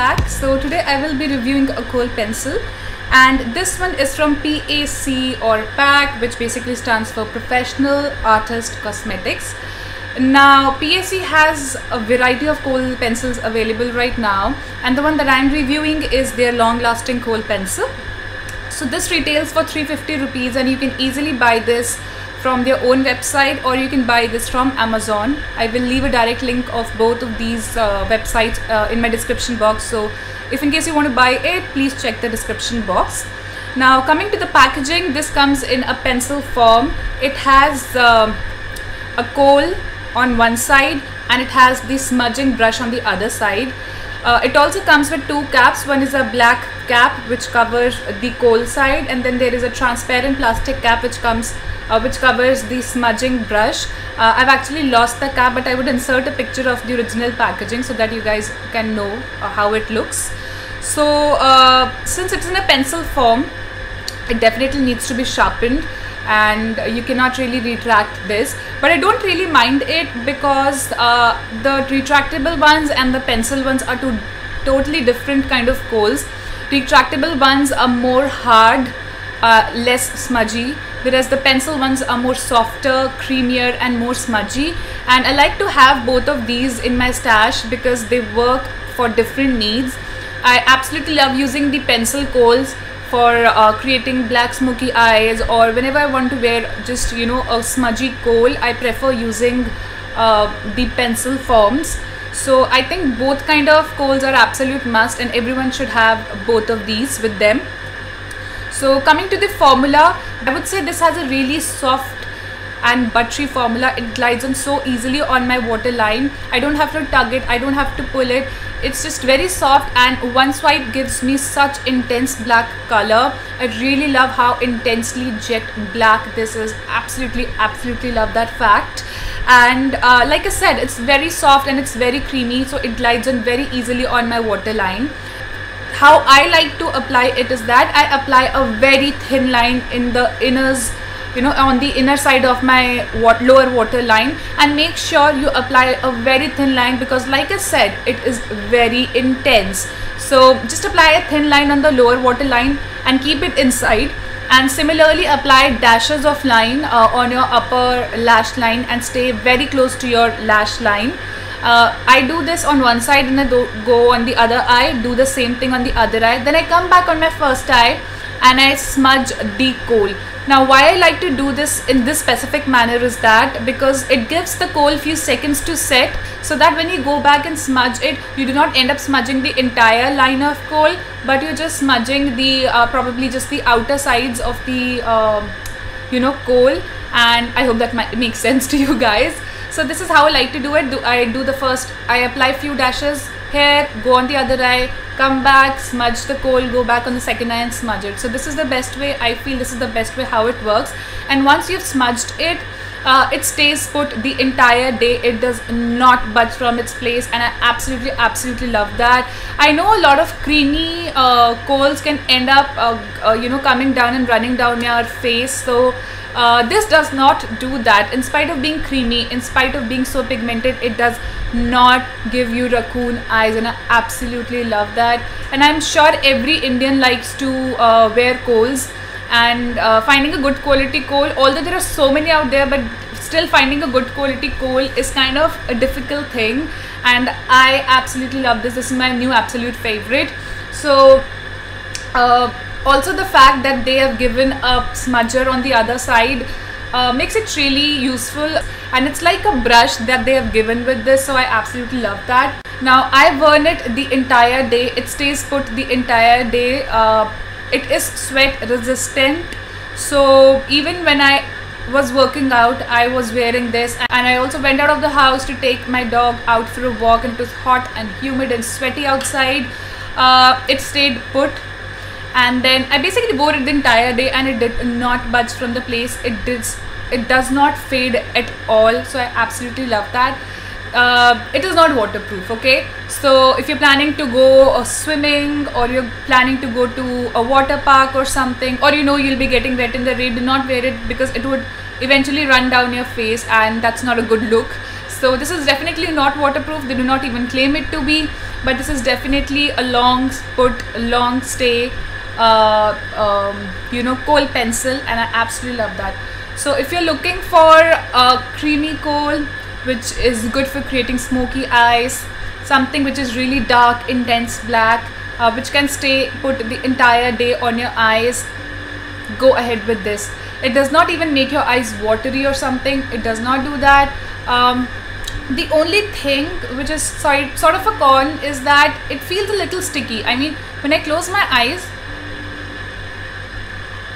back. So today I will be reviewing a kohl pencil, and this one is from PAC or PAC, which basically stands for Professional Artist Cosmetics. Now PAC has a variety of kohl pencils available right now, and the one that I'm reviewing is their long lasting kohl pencil. So this retails for 350 rupees, and you can easily buy this from their own website, or you can buy this from Amazon. I will leave a direct link of both of these websites in my description box, so if in case you want to buy it, please check the description box. Now coming to the packaging, this comes in a pencil form. It has a kohl on one side and it has the smudging brush on the other side. It also comes with two caps. One is a black cap which covers the kohl side, and then there is a transparent plastic cap which covers the smudging brush. I've actually lost the cap, but I would insert a picture of the original packaging so that you guys can know how it looks. So since it's in a pencil form, it definitely needs to be sharpened, and you cannot really retract this, but I don't really mind it because the retractable ones and the pencil ones are two totally different kind of kohls. Retractable ones are more hard, less smudgy, whereas the pencil ones are more softer, creamier and more smudgy. And I like to have both of these in my stash because they work for different needs. I absolutely love using the pencil kohls for creating black smoky eyes, or whenever I want to wear just a smudgy kohl, I prefer using the pencil forms. So I think both kind of kohls are absolute must, and everyone should have both of these with them. So coming to the formula, I would say this has a really soft and buttery formula. It glides on so easily on my waterline. I don't have to tug it, I don't have to pull it. It's just very soft, and one swipe gives me such intense black color. I really love how intensely jet black this is. Absolutely love that fact. And like I said, it's very soft and it's very creamy, so it glides on very easily on my waterline. How I like to apply it is that I apply a very thin line in the inners, on the inner side of my lower waterline, and make sure you apply a very thin line because like I said, it is very intense. So just apply a thin line on the lower waterline and keep it inside, and similarly apply dashes of line on your upper lash line and stay very close to your lash line. I do this on one side and I go on the other eye, do the same thing on the other eye, then I come back on my first eye and I smudge the kohl. Now why I like to do this in this specific manner is that because it gives the kohl few seconds to set, so that when you go back and smudge it, you do not end up smudging the entire line of kohl, but you're just smudging the probably just the outer sides of the kohl. And I hope that makes sense to you guys. So this is how I like to do it. I apply few dashes here, go on the other eye, come back, smudge the kohl, go back on the second eye and smudge it. So this is the best way. I feel this is the best way how it works. And once you've smudged it, it stays put the entire day. It does not budge from its place, and I absolutely love that. I know a lot of creamy kohls can end up coming down and running down your face, so this does not do that. In spite of being creamy, in spite of being so pigmented, it does not give you raccoon eyes, and I absolutely love that. And I'm sure every Indian likes to wear kohls, and finding a good quality kohl, although there are so many out there, but still finding a good quality kohl is kind of a difficult thing, and I absolutely love this. This is my new absolute favorite. So also the fact that they have given a smudger on the other side makes it really useful, and it's like a brush that they have given with this, so I absolutely love that. Now I burn it the entire day. It stays put the entire day. It is sweat resistant, so even when I was working out, I was wearing this, and I also went out of the house to take my dog out for a walk, and it was hot and humid and sweaty outside. It stayed put, and then I basically wore it the entire day, and it did not budge from the place. It does not fade at all, so I absolutely love that. It is not waterproof, okay? So if you're planning to go swimming, or you're planning to go to a water park or something, or you'll be getting wet in the rain, do not wear it because it would eventually run down your face, and that's not a good look. So this is definitely not waterproof. They do not even claim it to be. but this is definitely a long stay kohl pencil, and I absolutely love that. So if you're looking for a creamy kohl which is good for creating smoky eyes, something which is really dark, intense black, which can stay put the entire day on your eyes, go ahead with this. It does not even make your eyes watery or something. It does not do that. The only thing which is sort of a con is that it feels a little sticky. I mean, when I close my eyes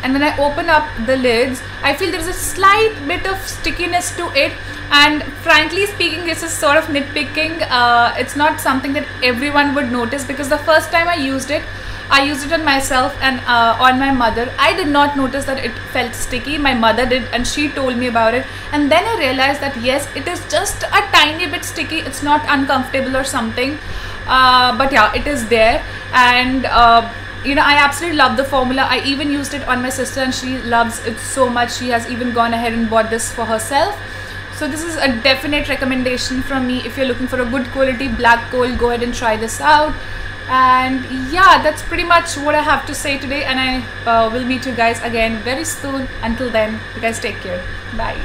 and when I open up the lids, I feel there's a slight bit of stickiness to it, and frankly speaking, this is sort of nitpicking. It's not something that everyone would notice, because the first time I used it on myself and on my mother. I did not notice that it felt sticky. My mother did, and she told me about it, and then I realized that yes, it is just a tiny bit sticky. It's not uncomfortable or something, but yeah, it is there. And I absolutely love the formula. I even used it on my sister, and she loves it so much. She has even gone ahead and bought this for herself. So this is a definite recommendation from me. If you're looking for a good quality black kohl, go ahead and try this out. And yeah, that's pretty much what I have to say today, and I will meet you guys again very soon. Until then, you guys take care. Bye.